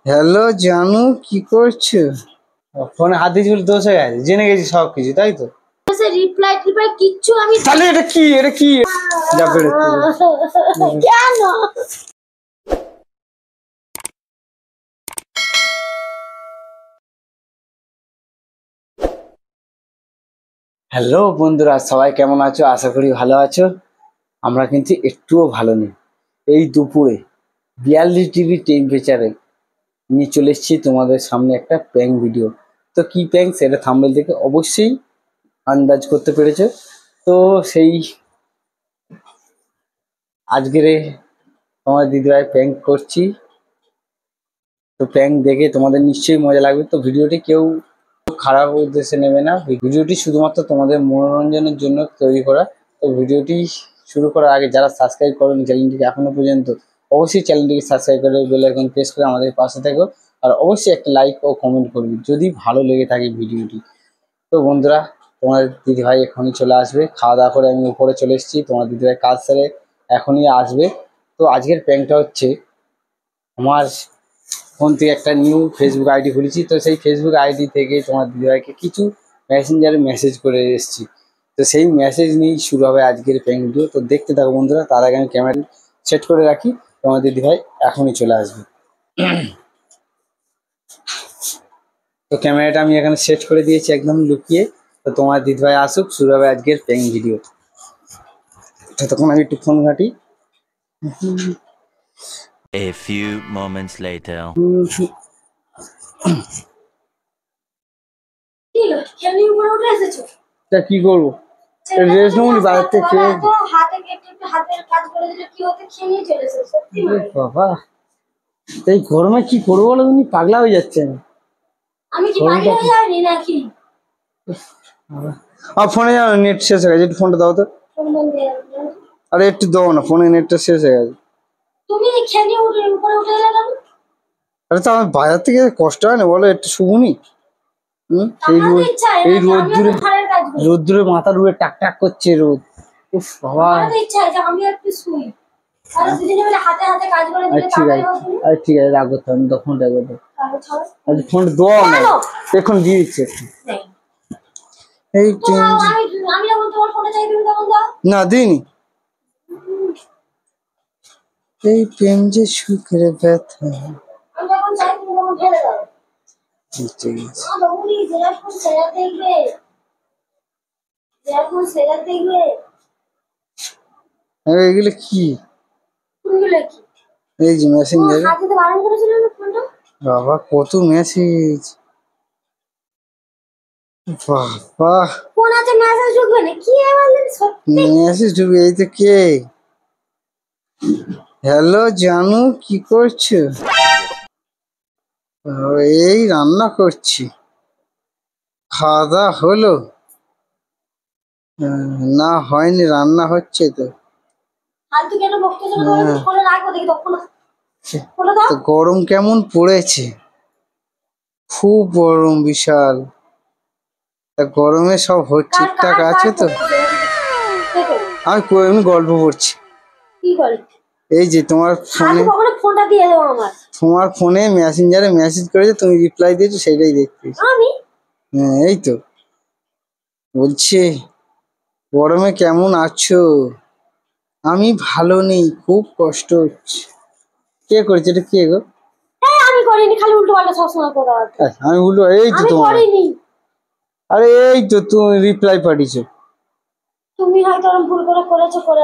Hello জানু, কি করছো? ফোনে হাত দিয়েছি বলে দোষ হয়ে গেছে, জেনে গেছি সব কিছু, তাই তো? রিপ্লাই কিচ্ছু আমি তাহলে এটা কি যাবে কেন? হ্যালো বন্ধুরা, সবাই কেমন আছো? আশা করি ভালো আছো। আমরা কিন্তু একটুও ভালো নেই। এই দুপুরে 42 ডিগ্রি টেম্পারেচারে নিয়ে চলে এসেছি তোমাদের সামনে একটা প্র্যাঙ্ক ভিডিও। তো কি প্র্যাঙ্ক সেটা থাম্বনেল থেকে অবশ্যই আন্দাজ করতে পেরেছো। তো সেই আজকের তোমার দিদিভাই প্র্যাঙ্ক করছি। তো প্র্যাঙ্ক দেখে তোমাদের নিশ্চয়ই মজা লাগবে। তো ভিডিওটি কেউ খারাপ উদ্দেশ্যে নেবে না, ভিডিওটি শুধুমাত্র তোমাদের মনোরঞ্জনের জন্য তৈরি করা। তো ভিডিওটি শুরু করার আগে যারা সাবস্ক্রাইব করেন চ্যানেলটিকে এখনো পর্যন্ত, অবশ্যই চ্যানেলটিকে সাবস্ক্রাইব করে বেল আইকন প্রেস করে আমাদের পাশে থাকো। আর অবশ্যই একটা লাইক ও কমেন্ট করবে যদি ভালো লেগে থাকে ভিডিওটি। তো বন্ধুরা, তোমার দিদিভাই এখনই চলে আসবে। খাওয়া দাওয়া করে আমি উপরে চলে এসেছি, তোমার দিদিভাই কাজ সেরে এখনই আসবে। তো আজকের প্র্যাঙ্কটা হচ্ছে, আমার ফোন থেকে একটা নিউ ফেসবুক আইডি খুলেছি। তো সেই ফেসবুক আইডি থেকে তোমার দিদিভাইকে কিছু মেসেঞ্জারে মেসেজ করে এসেছি। তো সেই মেসেজ নিয়েই শুরু হবে আজকের প্র্যাঙ্ক ভিডিও। তো দেখতে থাকো বন্ধুরা। তার আগে আমি ক্যামেরা সেট করে রাখি, তোমার দিদিভাই এখনই চলে আসবে। তো ক্যামেরাটা আমি এখানে সেট করে দিয়েছি একদম লুকিয়ে। তো তোমার দিদিভাই আসুক, শুরু হবে আজকের প্র্যাঙ্ক ভিডিও। ততক্ষণ আমি একটু ফোন ঘাঁটি। A few moments later. তা কি করবো? রেস্ট নেবো বাজার থেকে। বাবা, এই গরমে কি করবো বলো? তুমি পাগলা হয়ে যাচ্ছেন। আর ফোনে যাও, নেট শেষ হয়ে গেছে, একটু ফোনটা দাও তো। আরে একটু দাও না, ফোনে নেটটা শেষ হয়ে গেছে। আরে তো আমার বাজার থেকে কষ্ট হয় না বলো? একটু শুভুনি। এই রোদ্দুরে মাথা ডুবে টাক টাক করছে রোদ। উফ বাবা, ঠিক আছে, আরে ঠিক আছে, রাখো তো, আমি তখন রাখবো। আচ্ছা ফোনটা দাও না, এখন দিয়ে দিচ্ছে। এই না দিইনি। এই প্রেম যে সুখের ব্যথা। এগুলো কি? এই যে মেসেঞ্জার। বাবা কত মেসেজ! বাবা মেসেজ ঢুকে। এই তো কে? হ্যালো জানু, কি করছো? এই রান্না করছি। খাওয়া দাওয়া হলো? না হয়নি, রান্না হচ্ছে তো। তো গরম কেমন পড়েছে? খুব গরম, বিশাল। গরমে সব ঠিকঠাক আছে তো? আমি এমনি গল্প করছি। এই যে তোমার ফোনে মেসেঞ্জারে মেসেজ করেছে, তুমি রিপ্লাই দিয়েছো, সেটাই দেখতে। হ্যাঁ এই তো বলছি, গরমে কেমন আছো? আমি ভালো নেই, খুব কষ্ট হচ্ছে। কে করেছে এটা? কে গো? আমি করিনি, খালি উল্টো পাল্টা সবসময় কথা। আমি উল্টো? এই তো তোমার, আরে এই তো তুমি রিপ্লাই পাঠিয়েছো। তুমি হয়তো ভুল করে করেছো, করে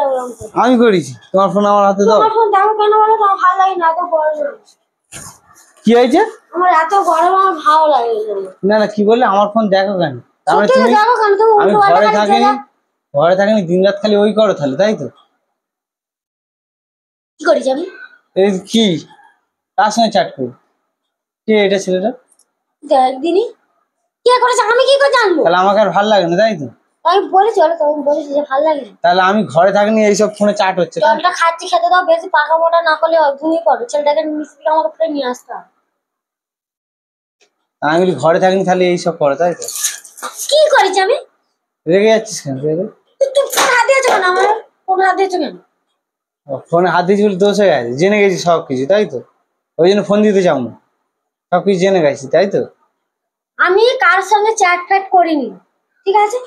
আমি করেছি? তোমার ফোন আমার হাতে দাও। তোমার ফোন দেখো কেন বলো তো? আমার ভালো লাগে না, এত গরম। কি হয়েছে? আমার এত গরম, আমার ভালো লাগে না। না কি বললে? আমার ফোন দেখো কেন? তুমি দেখো কেন? তুমি আমি ঘরে থাকিনি দিন রাত খালি ওই করো তাহলে, তাই তো? কি করেছি আমি? এই কি কার সঙ্গে চ্যাট করি? কে এটা ছেলেটা? দিনই কে করেছে, আমি কি করে জানবো? তাহলে আমাকে আর ভালো লাগে না, তাই তো? আমি বলেছি, তুমি বলেছি যে ভালো লাগে না। তাহলে আমি ঘরে থাকিনি, এইসব ফোনে চ্যাট হচ্ছে। জলটা খাচ্ছি, খেতে দাও। বেশি পাকা মোটা না করলে ঘুমিয়ে পড়ো। ছেলেটাকে মিস্ত্রি আমাকে ফেলে নিয়ে আসতে হবে। আমি ঘরে থাকিনি, তাহলে এইসব করো, তাই তো? কি করেছি আমি? রেগে যাচ্ছিস কেন? তুই ফোন হাত দিয়েছো কেন? আমার ফোন হাত দিয়েছো কেন? ফোনে হাত দিয়েছি বলে দোষ হয়ে গেছে, জেনে গেছি সব কিছু, তাই তো? ওই জন্য ফোন দিতে চাও না। সবকিছু জেনে গেছি তাই তো? আমি কার সঙ্গে চ্যাট ফ্যাট করিনি, ঠিক আছে?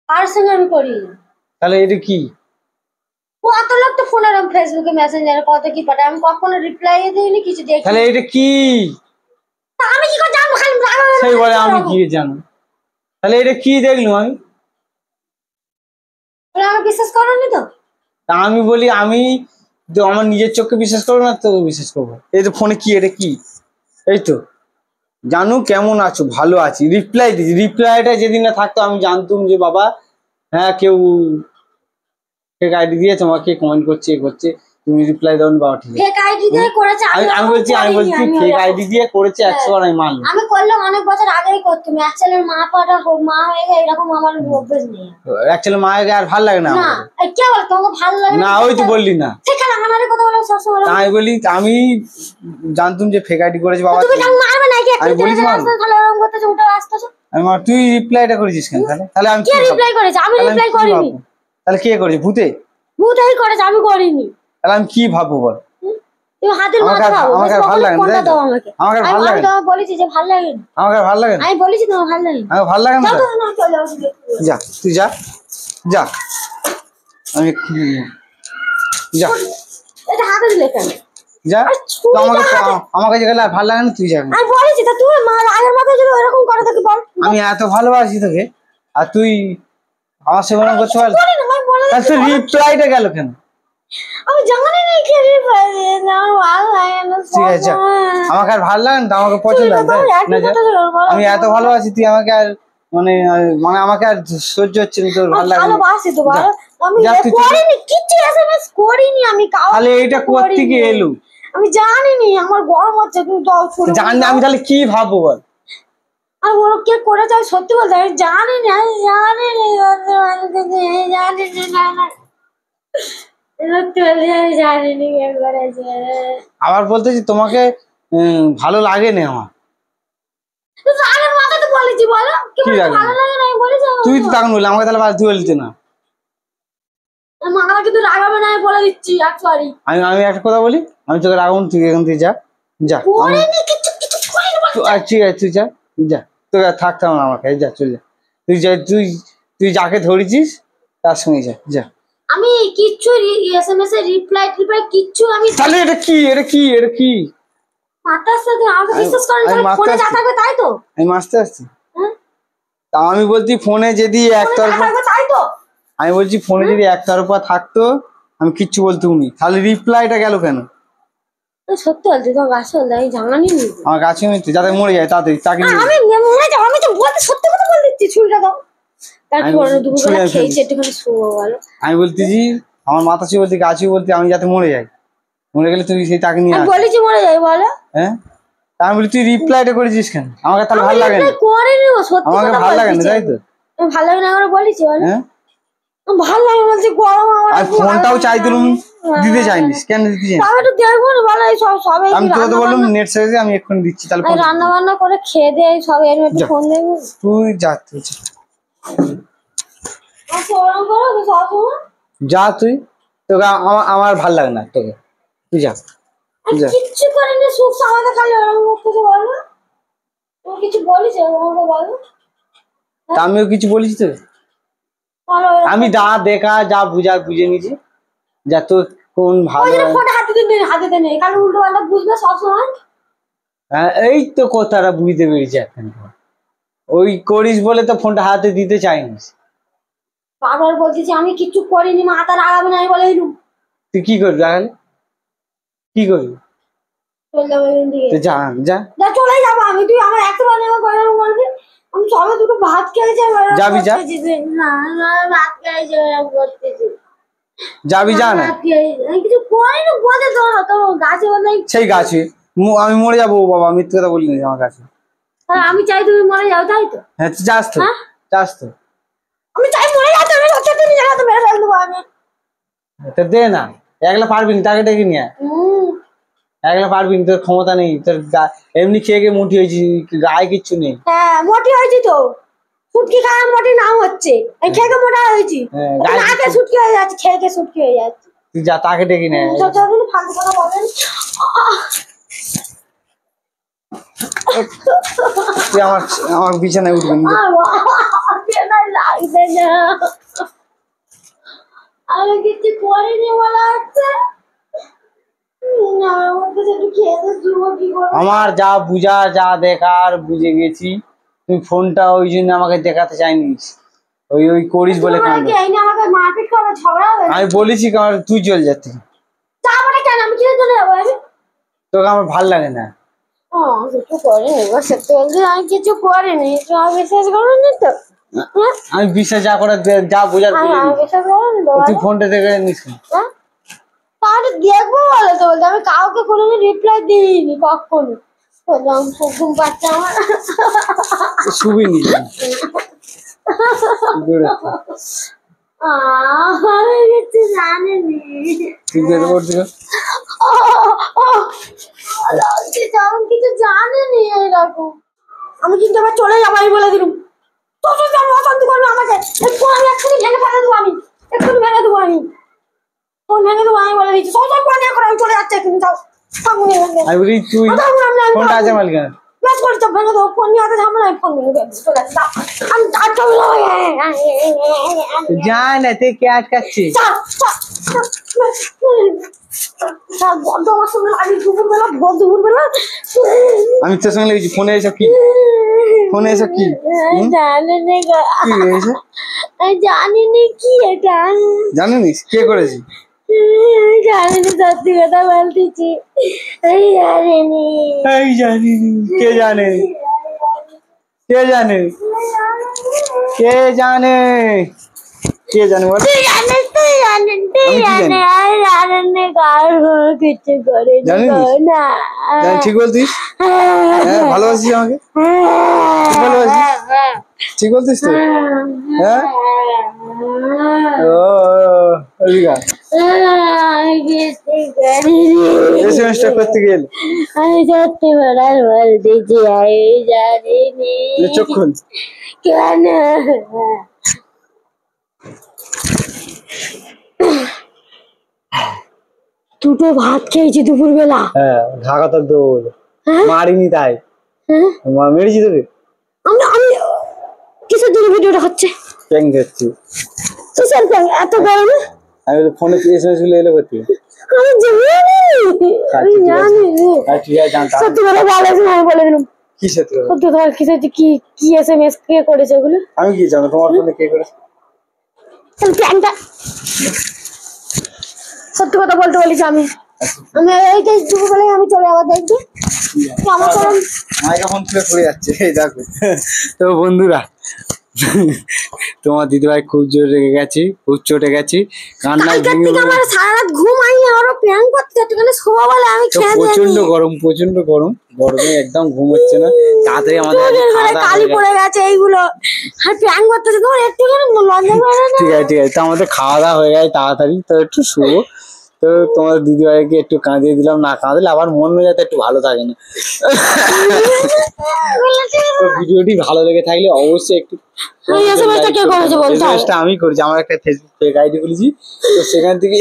কার সঙ্গে আমি করিনি। তাহলে এটা কি? কত লোক তো ফোনে ফেসবুকে মেসেঞ্জারে কত কি পাঠায়, আমি কখনো রিপ্লাই দিইনি, কিছু দেখি। তাহলে এটা কি? আমি কি করে জানবো? খালি সেই বলে আমি কি জানো? তাহলে এটা কি দেখলুম আমি? আমি বিশ্বাস করোনি তো? তা আমি বলি আমি তো আমার নিজের চোখকে বিশ্বাস করবো না, তো বিশ্বাস করবো? এই তো ফোনে কি, এটা কি? এই তো জানু কেমন আছো, ভালো আছি, রিপ্লাই দিচ্ছি। রিপ্লাইটা যেদিন না থাকতো আমি জানতুম যে বাবা হ্যাঁ কেউ ফেক আইডি দিয়ে তোমাকে কমেন্ট করছে, এ করছে, তুমি রিপ্লাই দাও বাবা ঠিক আছে। ফেক আইডি দিয়ে করেছে, আমি বলছি ফেক আইডি দিয়ে করেছে 100 বার আমি মানলাম। আমি করলাম অনেক বছর আগেই করতাম, অ্যাকচুয়ালি মা হয়ে গেছে এরকম আমার অভ্যেস নেই। অ্যাকচুয়ালি মায়ের আর ভালো লাগে না। না কে বল তোমাকে ভালো লাগে না? ওই তো বললি না, সেখানে আমারে কথা বলে সবসময়। আমি বলি আমি জানতুম যে ফেক আইডি করেছে বাবা। তুমি জান মারবে না, কি আমি বলি তাহলে এরকম করতেছ, উঠে আসতেছ। আমি তুই রিপ্লাইটা করেছিস কেন? তাহলে আমি কে রিপ্লাই করেছে? আমি রিপ্লাই করিনি। তাহলে কে করেছে? ভূতে ভূতেই করেছে, আমি করিনি। তাহলে আমি কি ভাববো বল? তুমি হাতের মাথা ভাবো। আমাকে ভালো লাগে না, দাও আমাকে। আমাকে ভালো লাগে না। আমি বলেছি যে ভালো লাগে না, আমাকে ভালো লাগে না। আমি বলেছি তোমার ভালো লাগে না। আমাকে ভালো লাগে না। না চলে যাও, যা তুই যা যা, আমি যা। এটা হাতে দিলে কেন? যা আমার কাছে গেলে আর ভালো লাগে না, তুই যা। আমি বলেছি তা তুই আগের মাথায় যদি এরকম করে থাকি বল। আমি এত ভালোবাসি তোকে আর তুই আমার সঙ্গে এরকম করতে পারলি? তাহলে তোর রিপ্লাইটা গেল কেন? আমি জানি না কি রিপ্লাই দিয়ে না, ভালো লাগে না। ঠিক আছে আমাকে আর ভালো লাগে না, আমাকে পছন্দ লাগে। আমি এত ভালোবাসি, তুই আমাকে আর মানে মানে আমাকে আর সহ্য হচ্ছে না, তোর ভালো লাগে না। ভালোবাসি তো ভালো। আমি করিনি কিছু, এসএমএস করিনি আমি কাউকে। তাহলে এইটা কোথা থেকে এলো? আমি জানিনি, আমার গরম হচ্ছে। তুমি দাও শুনে। জানি আমি তাহলে কি ভাববো বল? আমি বলো কে করেছে, আমি সত্যি বলতে আমি জানিনি, আমি জানিনি, জানিনি কে করেছে। আবার বলতেছি তোমাকে ভালো লাগে না আমার। আগের মাথায় তো বলেছি, বলো কি ভালো লাগে না, আমি বলেছি। তুই তো তখন বললি আমাকে, তাহলে তুই বলতে না। মাথা কিন্তু রাগাবে না, আমি বলে দিচ্ছি। সরি, আমি একটা কথা বলি, আমি তোকে রাখবো, তুই এখান থেকে যা যা। ঠিক আছে তুই যা যা, তোকে আর থাকতে হবে না আমার কাছে, যা চলে যা। তুই যা, তুই যাকে ধরেছিস তার সঙ্গে যা যা। আমি কিচ্ছু এসএমএস এর রিপ্লাই কিচ্ছু আমি। তাহলে এটা কি, এটা কি, এটা কি? মাথার সাথে আমাকে বিশ্বাস করেন, ফোনে যা থাকবে তাই তো। আমি মাসতে আসছি। তা আমি বলছি ফোনে যদি একতরফা, তাই তো আমি বলছি ফোনে যদি একতরফা থাকতো আমি কিচ্ছু বলতুমনি, তাহলে রিপ্লাইটা গেল কেন? সত্যি বলছি তো, গাছে আমি জানি না। আমার গাছে মিথ্যে, যাতে মরে যায় তাড়াতাড়ি তাকে আমি মরে যাবো, আমি তো বলতে সত্যি কথা বলে দিচ্ছি। ছুরিটা দাও, তারপর দুপুরবেলা খেয়েছি একটুখানি শুবো বলো। আমি বলতেছি আমার মাথা ছুঁয়ে বলতে গাছে বলতে আমি যাতে মরে যাই, মরে গেলে তুই সেই তাকে নিয়ে বলেছি মরে যাই বলো। হ্যাঁ আমি বলি তুই রিপ্লাইটা করেছিস কেন? আমাকে তাহলে ভালো লাগে না, করিনি, সত্যি আমাকে ভালো লাগে না, তাই তো? ভালো লাগে না করে বলেছি বলো। হ্যাঁ ভালো লাগে বলছি, গরম আমার। আর ফোনটাও চাইতুম, দিতে চাইনিস কেন? দিতে চাইনিস? আমি তো দেখবো না, ভালো সব সবাই। আমি তোকে বললাম নেট সাইজে আমি এক্ষুনি দিচ্ছি, তাহলে রান্না বান্না করে খেয়ে দেয় সব, এর মধ্যে ফোন দেখবো। তুই যা, তুই যা, তুই তোকে আমার ভালো লাগে না তোকে, তুই যা যা। কিচ্ছু করিনি, সুখ সামাদে খালি ওরকম কিছু বলো। তুমি কিছু বলিস আমাকে বলো? তা আমিও কিছু বলিস তো? আমি যা দেখা যা বুঝা বুঝে নিয়েছি, যা তোর কোন ভালো। হাতে নেই কারণ উল্টো পাল্টা বুঝবে সবসময়। হ্যাঁ এই তো কথাটা বুঝতে পেরেছি এখন। ওই করিস বলে তো ফোনটা হাতে দিতে চাইনিস। বারবার বলতেছি আমি কিচ্ছু করিনি, মাথা রাগাবে না, আমি বলে দিলুম। তুই কি করবি রাগালে? কি করবি? যা যা যা, চলে যাবো আমি। তুই আমার একটা বার বলবি আমি সবে দুটো ভাত খেয়েছি, যাবি যা, ভাত খেয়েছি, যাবি যা না। কিছু করিনি বলে তো গাছে বলে সেই গাছে আমি মরে যাবো বাবা, মিথ্যে কথা বলিনি আমার কাছে। আমি চাই তুমি মরে যাও, তাই তো? হ্যাঁ যাস তো, যাস তো। আমি চাই মরে যাও, আমি সত্যি জায়গাতে মেরে ফেলবো আমি। তা দে না, একলা পারবি না, তাকে ডেকে নিয়ে একলা পারবি না, তোর ক্ষমতা নেই। তোর এমনি খেয়ে গিয়ে মোটি হয়েছি, গায়ে কিচ্ছু নেই। হ্যাঁ মোটি হয়েছি তো, ফুটকি খাওয়া মোটি নাম হচ্ছে, খেয়ে মোটা হয়েছি। সুটকি হয়ে যাচ্ছে, খেয়ে সুটকি হয়ে যাচ্ছে। তুই যা, তাকে ডেকে নিয়ে ফালতু কথা বলেন। তুই আমার বিছানায় উঠবি না। লাগবে না, আমি কিছু করিনি বলা হচ্ছে। আমার যা বুঝা যা দেখার বুঝে গেছি। তুই ফোনটা ওই জন্য আমাকে দেখাতে চাইনিস, ওই ওই করিস বলে কাণ্ড। আমি বলেছি কারণ তুই চলে যাচ্ছি। তোকে আমার ভাল লাগে না। আমি বিশ্বাস যা করে যা বোঝার তুই ফোনটা দেখে নিস। তাহলে দেখবো বলে তো বলতে, আমি কাউকে কোনোদিন রিপ্লাই দিইনি কখনো। ঘুম পাচ্ছে আমার। শুবিনি কিছু জানেনি। কিছু জানেনি এরকম। আমি কিন্তু আবার চলে যাবো, আমি বলে দিলাম। অশান্তি করবে আমাকে, আমি এক্ষুনি ভেঙে ফেলে দেবো, আমি এক্ষুনি ভেঙে দেবো, আমি ফোন ভেঙে দেবো, আমি বলে দিচ্ছি। করে আমি চলে যাচ্ছি এক্ষুনি। যাও তুই ফোনটা আছে মালিকানা ভেঙে দেবো, ফোন নিয়ে হাতে ঝামেলা, ফোন ভেঙে চলে যাচ্ছি। আমি জান এতে কে আটকাচ্ছি। আমি তোর সঙ্গে লেগেছি ফোনে এসব কি, ফোনে এসব কি জানিনি কি এটা, জানিস কে করেছি? জানিনি, সত্যি কথা বলতেছি। জানিনি, জানিনি। কে জানে? কে জানে? কে জানে? কে জানে বল? তুই জানিস, তুই জানিস, তুই জানিস। আর জানেন কিছু করে না। ঠিক বলতিস? ভালোবাসিস আমাকে? ভালোবাসিস? ঠিক বলতিস তো? হ্যাঁ এসএমএসটা করতে গেলে আমি সত্যি বলার বলতেছি, আমি জানিনি। চক্ষুন কেন দুটো ভাত খেয়েছি দুপুর বেলা। হ্যাঁ ঢাকা তো দেবো বলে মারিনি, তাই মেরেছি তোকে। আমি কিসের জন্য ভিডিওটা হচ্ছে? প্র্যাঙ্ক দেখছি। কিসের প্র্যাঙ্ক? এত গরমে আমি ফোনে এসএমএস গুলো এলো করতে। আমি জানি, সত্যি করে বলেছি, আমি বলে দিলাম। কি সত্যি? সত্যি তোমার কিসের কি কি এসএমএস কে করেছে ওগুলো? আমি কি জানো তোমার ফোনে কে করেছে? প্র্যাঙ্কটা সত্যি কথা বলতে বলেছি আমি। আমি এইটা দুপুরবেলায় আমি চলে যাবো, দেখবি আমার মাইক্রোফোন খুলে পড়ে যাচ্ছে। এই দেখো তো বন্ধুরা, তোমার দিদিভাই খুব জোর রেগে গেছি, খুব চটে গেছি, কান্নায় ভেঙে আমার সারা রাত ঘুম হয়নি। আরো প্র্যাঙ্ক করতে একটুখানি শোয়া বলে আমি খেয়ে প্রচন্ড গরম, প্রচন্ড গরম, গরমে একদম ঘুম হচ্ছে না। তাড়াতাড়ি আমাদের কালি পড়ে গেছে এইগুলো, আর প্র্যাঙ্ক করতেছে তোমার একটুখানি লজ্জা করে না? ঠিক আছে ঠিক আছে, তো আমাদের খাওয়া দাওয়া হয়ে গেছে, তাড়াতাড়ি তো একটু শুবো। তো তোমার দিদিভাইকে একটু কাঁদিয়ে দিলাম, না কাঁদলে আবার মন মেজাতে একটু ভালো থাকে না। তো ভিডিওটি ভালো লেগে থাকলে অবশ্যই একটু আমি করেছি, আমার একটা ফেসবুক আইডি খুলেছি, তো সেখান থেকে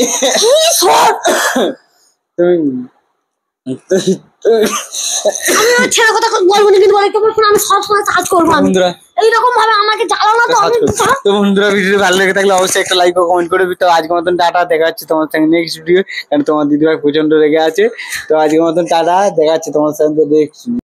তুমি ছেড়ে কথা বলবো না, কিন্তু আমি সবসময় কাজ করবো। বন্ধুরা এইরকম ভাবে আমাকে জ্বালাও না। তো বন্ধুরা ভিডিও ভালো লেগে থাকলে অবশ্যই একটা লাইক ও কমেন্ট করে দিতে। আজকের মতন টাটা, দেখা যাচ্ছে তোমার সঙ্গে নেক্সট ভিডিও। কারণ তোমার দিদিভাই প্রচন্ড রেগে আছে। তো আজকের মতন টাটা, দেখা যাচ্ছে তোমার সঙ্গে নেক্সট।